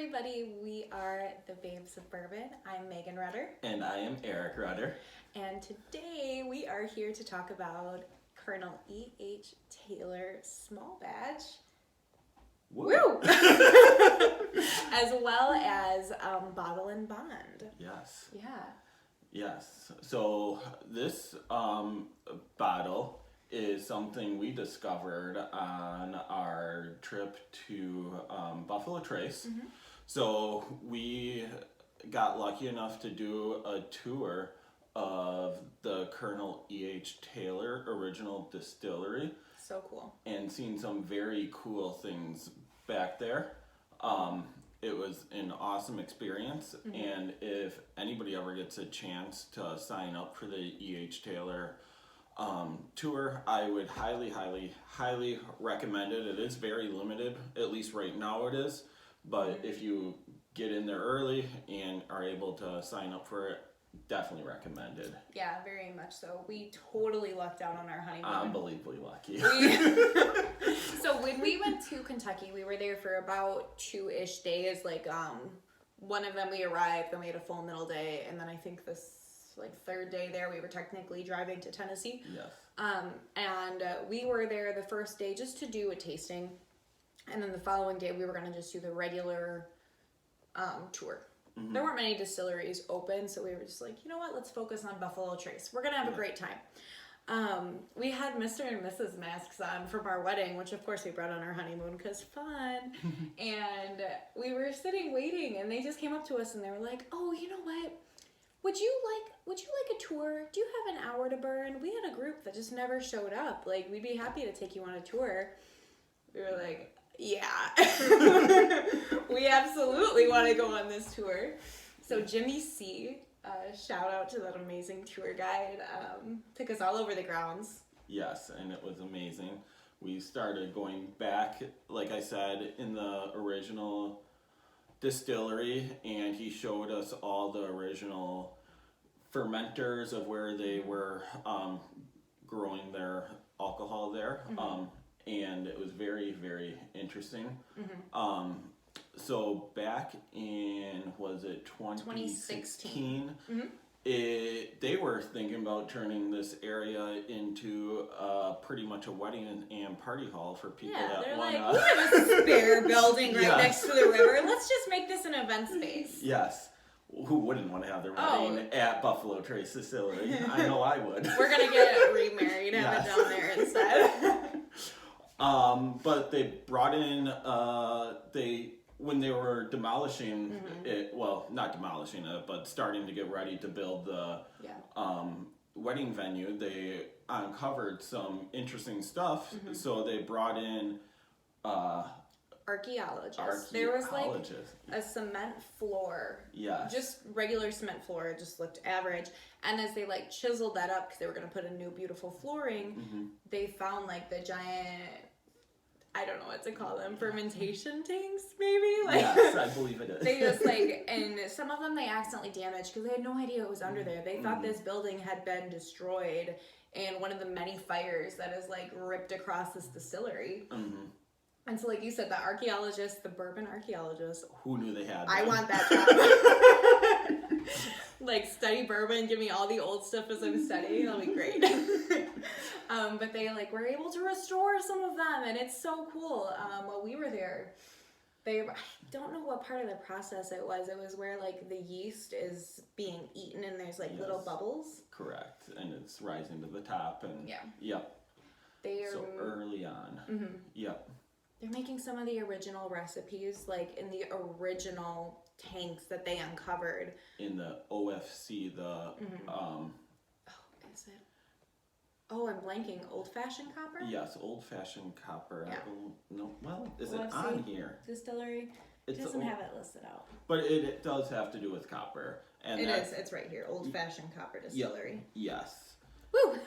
everybody. We are the Babes of Bourbon. I'm Megan Rudder. And I am Eric Rudder. And today we are here to talk about Colonel E.H. Taylor Small Batch. Woo! As well as Bottle and Bond. Yes. Yeah. Yes. So this bottle is something we discovered on our trip to Buffalo Trace. Mm-hmm. So we got lucky enough to do a tour of the Colonel E.H. Taylor original distillery. So cool. And seen some very cool things back there. It was an awesome experience, Mm-hmm. and if anybody ever gets a chance to sign up for the E.H. Taylor tour, I would highly recommend it. It is very limited, at least right now it is, but if you get in there early and are able to sign up for it, definitely recommended. Yeah, very much so. We totally lucked out on our honeymoon. Unbelievably lucky. So when we went to Kentucky, we were there for about 2-ish days. Like, one of them we arrived, then we had a full middle day, and then I think this third day there we were technically driving to Tennessee. Yes. And we were there the first day just to do a tasting, and then the following day we were going to just do the regular tour. Mm-hmm. There weren't many distilleries open, so we were just like, you know what, let's focus on Buffalo Trace. We're going to have a great time. We had Mr. and Mrs. masks on from our wedding, which of course we brought on our honeymoon because fun. And we were sitting waiting, and they just came up to us and they were like, oh, you know what? Would you like a tour? Do you have an hour to burn? We had a group that just never showed up. Like, we'd be happy to take you on a tour. We were like, yeah. We absolutely want to go on this tour. So Jimmy C., shout out to that amazing tour guide, took us all over the grounds. Yes, and it was amazing. We started going back, like I said, in the original distillery, and he showed us all the original fermenters of where they were growing their alcohol there. Mm-hmm. And it was very, very interesting. Mm-hmm. So back in, was it 2016? Mm-hmm. They were thinking about turning this area into pretty much a wedding and party hall for people that want to... Yeah, they're like, we have a spare building right next to the river. Let's just make this an event space. Yes. Who wouldn't want to have their wedding at Buffalo Trace Distillery? I know I would. We're going to get remarried, have it down there instead. But they brought in, when they were demolishing it, well, not demolishing it, but starting to get ready to build the wedding venue, they uncovered some interesting stuff. So they brought in archaeologists. There was like a cement floor. Yeah. Just regular cement floor. It just looked average. And as they chiseled that up because they were going to put a new beautiful flooring, they found the giant... I don't know what to call them, fermentation tanks, maybe? Yes, I believe it is. They just, and some of them they accidentally damaged because they had no idea what was under there. They thought this building had been destroyed in one of the many fires that is, ripped across this distillery. And so, like you said, the archaeologists, the bourbon archaeologists. Who knew they had them? I want that job. Study bourbon, give me all the old stuff as I'm studying. That'll be great. But they, were able to restore some of them, and it's so cool. While we were there, I don't know what part of the process it was. It was where, the yeast is being eaten, and there's, little bubbles. Correct. And it's rising to the top, and... Yeah. Yep. So early on. Mm-hmm. Yep. They're making some of the original recipes, in the original tanks that they uncovered. In the OFC, the... Is it? Oh, I'm blanking. Old-fashioned copper? Yes, old-fashioned copper. Yeah. Is OFC it on here? Distillery? It doesn't have it listed out. But it does have to do with copper. And it is. It's right here. Old-fashioned copper distillery. Yes. Woo!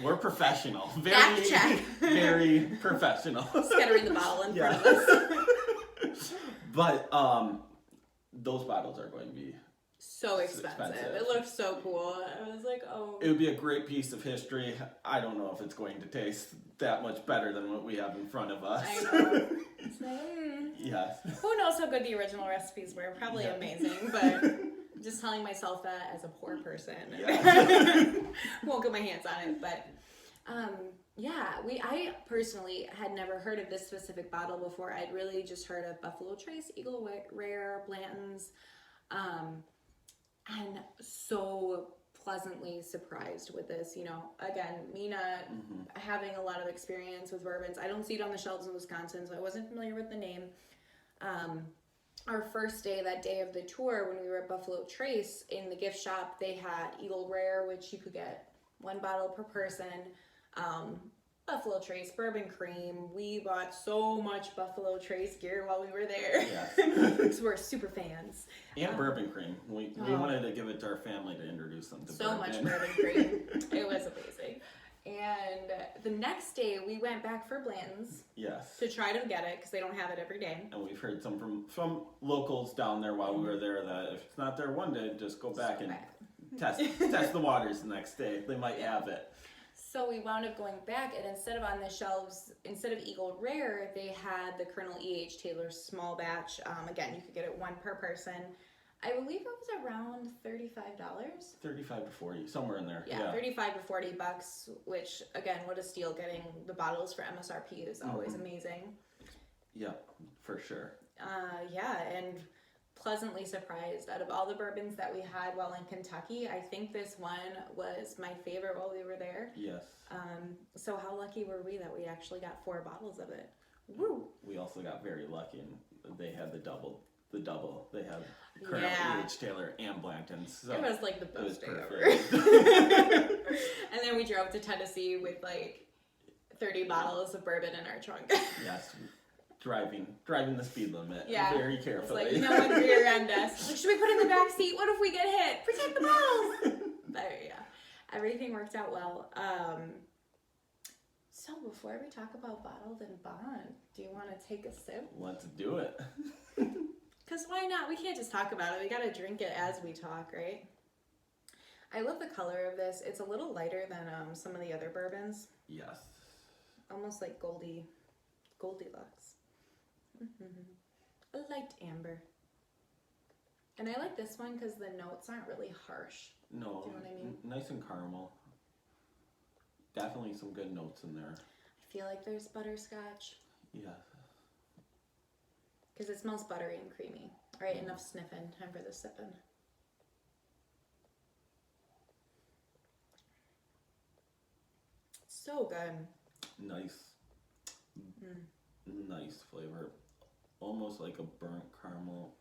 We're professional. Fact check. Very professional. Scattering the bottle in front of us. But those bottles are going to be so expensive. It looked so cool. I was like, oh. It would be a great piece of history. I don't know if it's going to taste that much better than what we have in front of us. I know. It's like, Yes. Who knows how good the original recipes were? Probably amazing, but I'm just telling myself that as a poor person. Yeah. Won't get my hands on it, but I personally had never heard of this specific bottle before. I'd really just heard of Buffalo Trace, Eagle Rare, Blanton's, and so pleasantly surprised with this. You know, again, me not having a lot of experience with bourbons. I don't see it on the shelves in Wisconsin, so I wasn't familiar with the name. Our first day, that day of the tour, when we were at Buffalo Trace, in the gift shop, they had Eagle Rare, which you could get 1 bottle per person. Buffalo Trace, Bourbon Cream. We bought so much Buffalo Trace gear while we were there. Yes. Because we're super fans. And Bourbon Cream. We wanted to give it to our family to introduce them to so bourbon. Much Bourbon Cream. It was amazing. And the next day, we went back for Blanton's. Yes. To try to get it, because they don't have it every day. And we've heard some from locals down there while we were there that if it's not there one day, just go back and test the waters the next day. They might have it. So we wound up going back, and instead of on the shelves, instead of Eagle Rare, they had the Colonel E.H. Taylor small batch. Again, you could get it 1 per person. I believe it was around $35. 35 to 40, somewhere in there. Yeah, 35 to 40 bucks, which, again, what a steal. Getting the bottles for MSRP is always amazing. Yeah, for sure. And pleasantly surprised. Out of all the bourbons that we had while in Kentucky, I think this one was my favorite while we were there. Yes. So how lucky were we that we actually got 4 bottles of it? Woo! We also got very lucky, and they had the double. They had Colonel E.H. Taylor and Blanton's. So it was like the best day ever. And then we drove to Tennessee with like 30 bottles of bourbon in our trunk. Yes. Driving the speed limit very carefully. It's like no one rear-end us. Like, should we put it in the back seat? What if we get hit? Protect the bottles! But yeah, everything worked out well. So before we talk about bottled and bond, do you want to take a sip? Let's do it. Because why not? We can't just talk about it. We got to drink it as we talk, right? I love the color of this. It's a little lighter than some of the other bourbons. Yes. Almost like Goldilocks. A light amber. And I like this one because the notes aren't really harsh. No. Do you know what I mean? Nice and caramel. Definitely some good notes in there. I feel like there's butterscotch. Yeah. Because it smells buttery and creamy. All right, enough sniffing. Time for the sipping. So good. Nice. Nice flavor. Almost like a burnt caramel.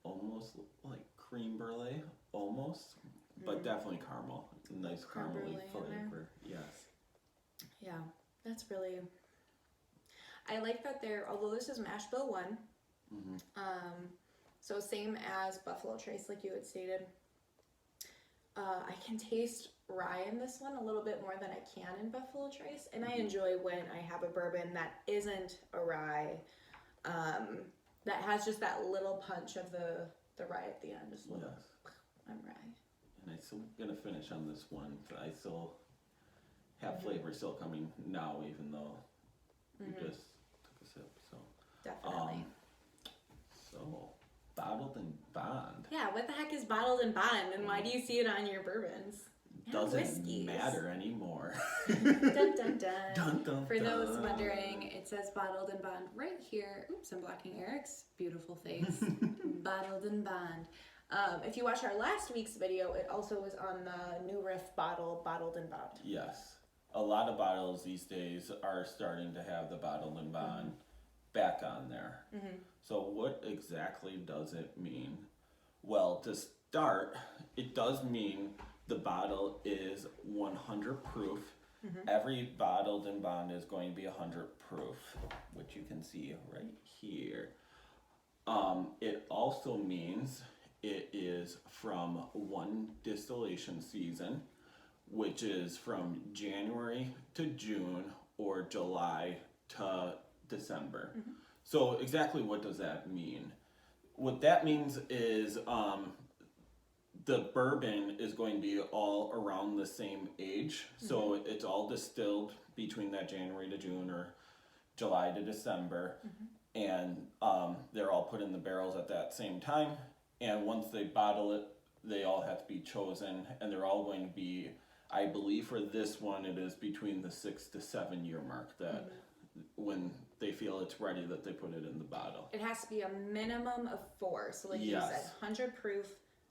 Almost like creme brulee. Almost. But definitely caramel. Nice caramely flavor. Yes. Yeah, that's really... I like that although this is mash bill 1, so same as Buffalo Trace like you had stated, I can taste rye in this one a little bit more than I can in Buffalo Trace, and I enjoy when I have a bourbon that isn't a rye, that has just that little punch of the rye at the end, just a little, I'm rye. And I'm still gonna finish on this one, but I still have flavor still coming now, even though we just took a sip. So Definitely. So bottled and bond. Yeah, what the heck is bottled and bond, and why do you see it on your bourbons? Doesn't matter anymore. Dun, dun, dun. Dun, dun, For those dun. wondering, it says bottled and bond right here. Oops, I'm blocking Eric's beautiful face. Bottled and bond. If you watch our last week's video, it also was on the New Riff bottle, bottled and bond. Yes. A lot of bottles these days are starting to have the bottled and bond back on there. So what exactly does it mean? Well, to start, it does mean the bottle is 100 proof. Every bottled and bond is going to be 100 proof, which you can see right here. It also means it is from one distillation season, which is from January to June or July to December. So exactly what does that mean? What that means is the bourbon is going to be all around the same age. So it's all distilled between that January to June or July to December. And they're all put in the barrels at that same time. And once they bottle it, they all have to be chosen. And they're all going to be, I believe for this one, it is between the 6 to 7 year mark that when they feel it's ready that they put it in the bottle. It has to be a minimum of 4. So like you said, 100 proof,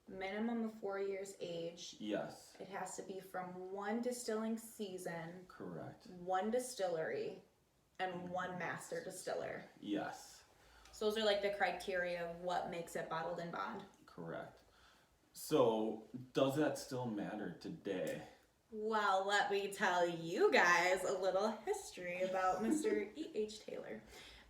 minimum of 4 years age. Yes. It has to be from 1 distilling season. Correct. 1 distillery and 1 master distiller. Yes. So those are like the criteria of what makes it bottled in bond. Correct. So does that still matter today? Well, let me tell you guys a little history about Mr. E.H. Taylor.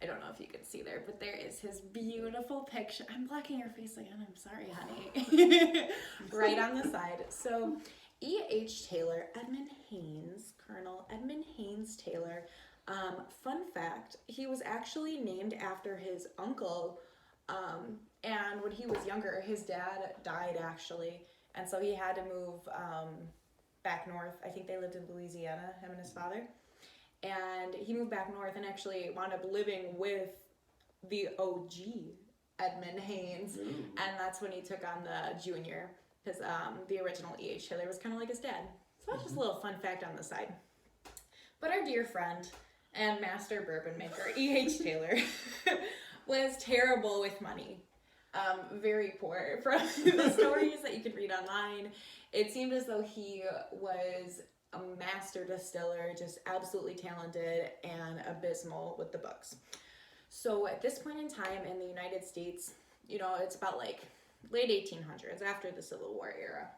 I don't know if you can see there, but there is his beautiful picture. I'm blocking your face again. I'm sorry, honey. Right on the side. So E.H. Taylor, Edmund Haynes, Colonel Edmund Haynes Taylor. Fun fact, he was actually named after his uncle. And when he was younger, his dad died actually. And so he had to move back north. I think they lived in Louisiana, him and his father. And he moved back north and actually wound up living with the OG Edmund Haynes. Ooh. And that's when he took on the junior, because the original E.H. Taylor was kind of like his dad. So that's just a little fun fact on the side. But our dear friend and master bourbon maker, E.H. Taylor, was terrible with money. Very poor. From the stories that you could read online, it seemed as though he was a master distiller, just absolutely talented and abysmal with the books. So at this point in time in the United States, you know, it's about like late 1800s, after the Civil War era,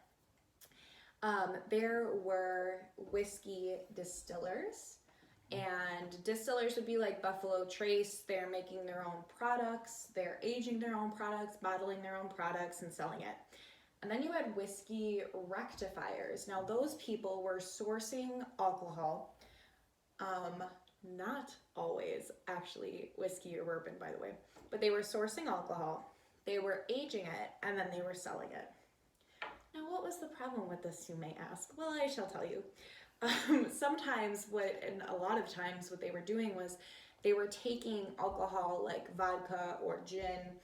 there were whiskey distillers. And distillers would be like Buffalo Trace. They're making their own products, they're aging their own products, bottling their own products, and selling it. And then you had whiskey rectifiers. Now those people were sourcing alcohol, not always actually whiskey or bourbon, by the way, but they were sourcing alcohol, they were aging it, and then they were selling it. Now what was the problem with this, you may ask? Well, I shall tell you. Sometimes and a lot of times what they were doing was they were taking alcohol like vodka or gin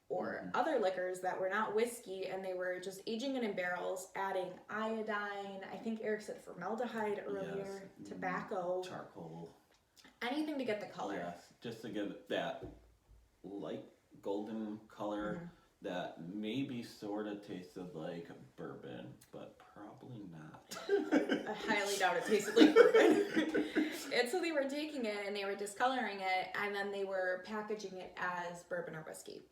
or other liquors that were not whiskey, and they were just aging it in barrels, adding iodine, I think Eric said formaldehyde earlier, yes. Tobacco, charcoal, anything to get the color. Yes, just to get that light golden color that maybe sort of tasted like bourbon, but probably not. I highly doubt it tasted like bourbon. And so they were taking it and they were discoloring it, and then they were packaging it as bourbon or whiskey.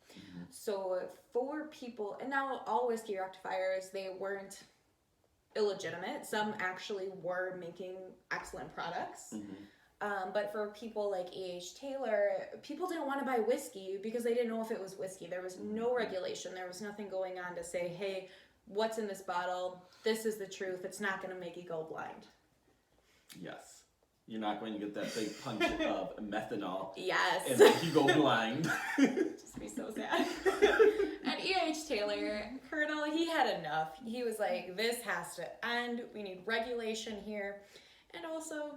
So for people, and now all whiskey rectifiers, they weren't illegitimate. Some actually were making excellent products. But for people like E.H. Taylor, people didn't want to buy whiskey because they didn't know if it was whiskey. There was no regulation. There was nothing going on to say, hey, what's in this bottle? This is the truth. It's not going to make you go blind. Yes. You're not going to get that big punch of methanol. Yes. And make you go blind. Just be so sad. And E.H. Taylor, Colonel, he had enough. He was like, this has to end. We need regulation here. And also,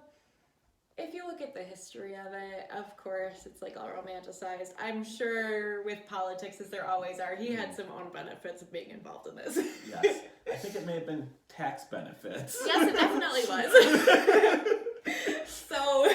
if you look at the history of it, of course, it's like all romanticized. I'm sure with politics, as there always are, he had some own benefits of being involved in this. Yes. I think it may have been tax benefits. Yes, it definitely was. So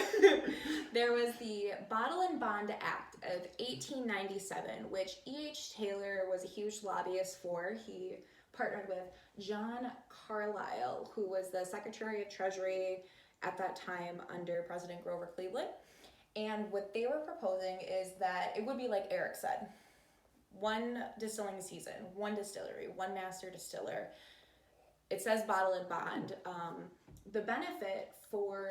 there was the Bottle and Bond Act of 1897, which E.H. Taylor was a huge lobbyist for. He partnered with John Carlisle, who was the Secretary of Treasury at that time under President Grover Cleveland. And what they were proposing is that it would be like Eric said, 1 distilling season, 1 distillery, 1 master distiller. It says bottle and bond. The benefit for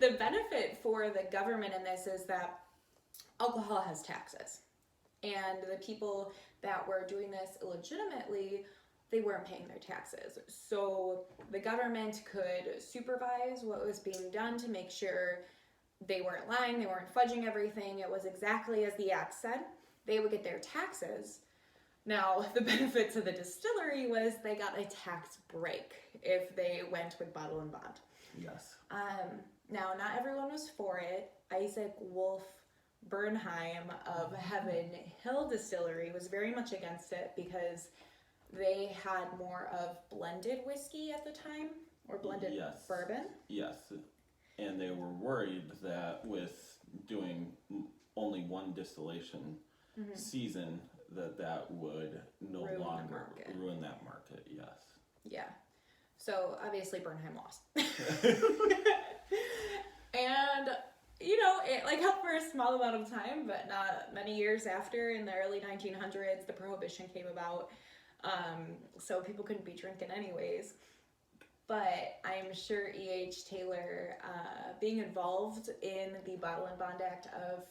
the benefit for the government in this is that alcohol has taxes, and the people that were doing this illegitimately, they weren't paying their taxes. So the government could supervise what was being done to make sure they weren't lying, they weren't fudging everything. It was exactly as the act said. They would get their taxes. Now, the benefit to the distillery was they got a tax break if they went with bottle and bond. Yes. Now, not everyone was for it. Isaac Wolf Bernheim of Heaven Hill Distillery was very much against it because they had more of blended whiskey at the time, or blended bourbon. Yes, and they were worried that with doing only one distillation season, that would no longer ruin that market. Yes. Yeah. So obviously Bernheim lost. And it helped for a small amount of time, but not many years after. In the early 1900s, the Prohibition came about, so people couldn't be drinking anyways. But I'm sure E.H. Taylor, being involved in the Bottle and Bond Act of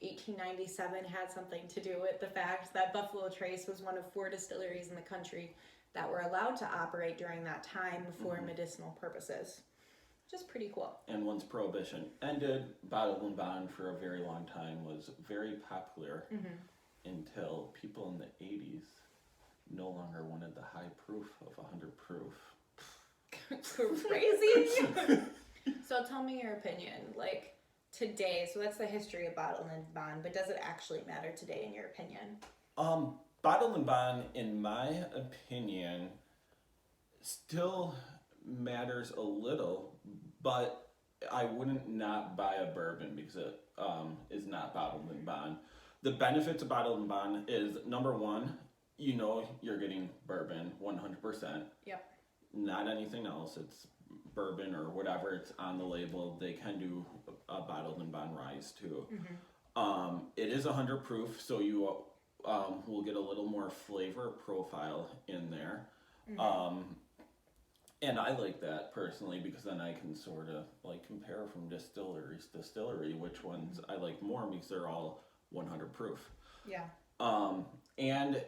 1897, had something to do with the fact that Buffalo Trace was one of 4 distilleries in the country that were allowed to operate during that time for medicinal purposes. Just pretty cool. And once Prohibition ended, Bottle and Bond for a very long time was very popular until people in the 80s no longer wanted the high proof of 100 proof. Crazy. So tell me your opinion, like today. So that's the history of Bottle and Bond, but does it actually matter today in your opinion? Bottle and Bond, in my opinion, still matters a little, but I wouldn't not buy a bourbon because it is not Bottle and Bond. The benefits of Bottle and Bond is, number one, you're getting bourbon 100%. Yep. Not anything else. It's bourbon or whatever it's on the label. They can do a Bottled and Bond rye too. It is 100 proof, so you will get a little more flavor profile in there. And I like that personally because then I can sort of like compare from distillery which ones I like more because they're all 100 proof. Yeah. And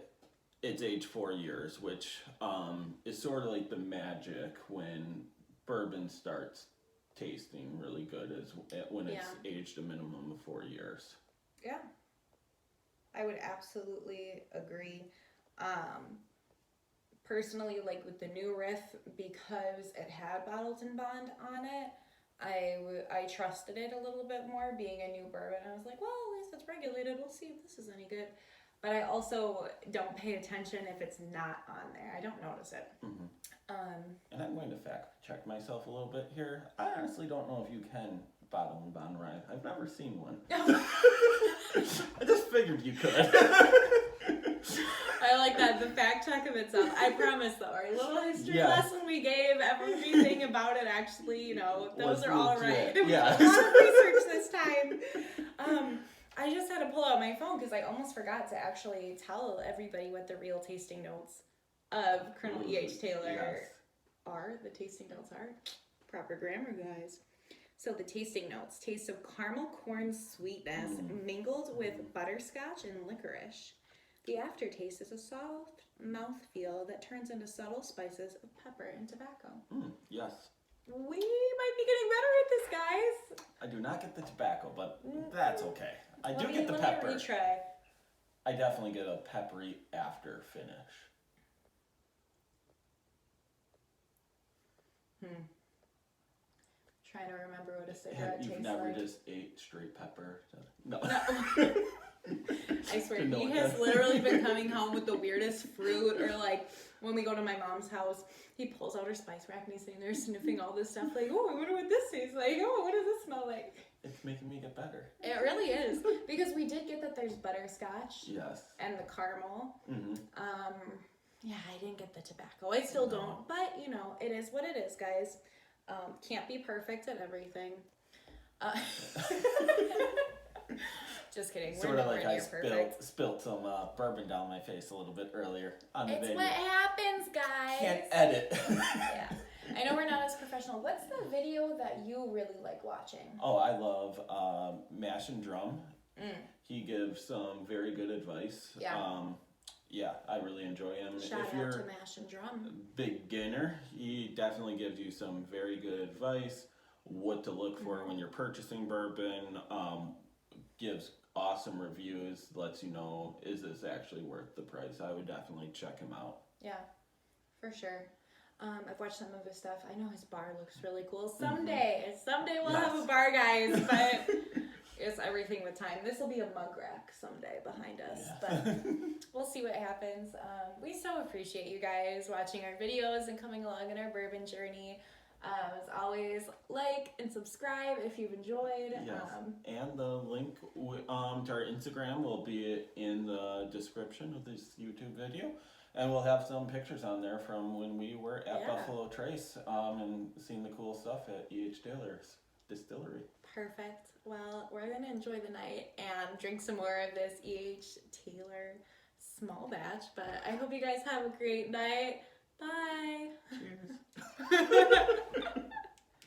it's aged 4 years, which is sort of like the magic when bourbon starts tasting really good is when it's aged a minimum of 4 years. Yeah. I would absolutely agree. Personally, like with the new riff, because it had Bottled and Bond on it, I trusted it a little bit more, being a new bourbon. I was like, well, at least it's regulated. We'll see if this is any good. But I also don't pay attention if it's not on there. I don't notice it. And I'm going to fact check myself a little bit here. I honestly don't know if you can Bottle and Bond rye. I've never seen one. I just figured you could. I like that, the fact check of itself. I promise though, our little history lesson we gave, everything about it actually, those are all right. Yeah. A lot of research this time. I just had to pull out my phone because I almost forgot to actually tell everybody what the real tasting notes of Colonel E.H. Taylor are. The tasting notes are. Proper grammar, guys. So the tasting notes: taste of caramel corn sweetness mingled with butterscotch and licorice. The aftertaste is a soft mouthfeel that turns into subtle spices of pepper and tobacco. Yes. We might be getting better at this, guys. I do not get the tobacco, but that's okay. I do get the let pepper. Me retry. I definitely get a peppery after finish. Trying to remember what a cigarette tastes like. You've never just ate straight pepper? No. I swear, he has literally been coming home with the weirdest fruit, or like when we go to my mom's house, he pulls out her spice rack and he's sitting there sniffing all this stuff like, oh, I wonder what this tastes like. Oh, what does this smell like? It's making me get better. It really is, because we did get that there's butterscotch. Yes. And the caramel. Yeah, I didn't get the tobacco. I still don't, but it is what it is, guys. Can't be perfect at everything. Just kidding. Sort of like I spilt some bourbon down my face a little bit earlier on the video. It's what happens, guys. Can't edit. Yeah. I know we're not as professional. What's the video that you really like watching? Oh, I love Mash and Drum. He gives some very good advice. Yeah. I really enjoy him. Shout out to Mash and Drum. Beginner, he definitely gives you some very good advice. What to look for when you're purchasing bourbon. Gives awesome reviews. Lets you know, is this actually worth the price? I would definitely check him out. Yeah, for sure. I've watched some of his stuff. I know his bar looks really cool. Someday we'll have a bar, guys, but it's everything with time. This will be a mug rack someday behind us, but we'll see what happens. We so appreciate you guys watching our videos and coming along on our bourbon journey. As always, like and subscribe if you've enjoyed. Yes. And the link to our Instagram will be in the description of this YouTube video. And we'll have some pictures on there from when we were at Buffalo Trace and seeing the cool stuff at E.H. Taylor's distillery. Perfect. Well, we're going to enjoy the night and drink some more of this E.H. Taylor small batch. But I hope you guys have a great night. Bye. Cheers.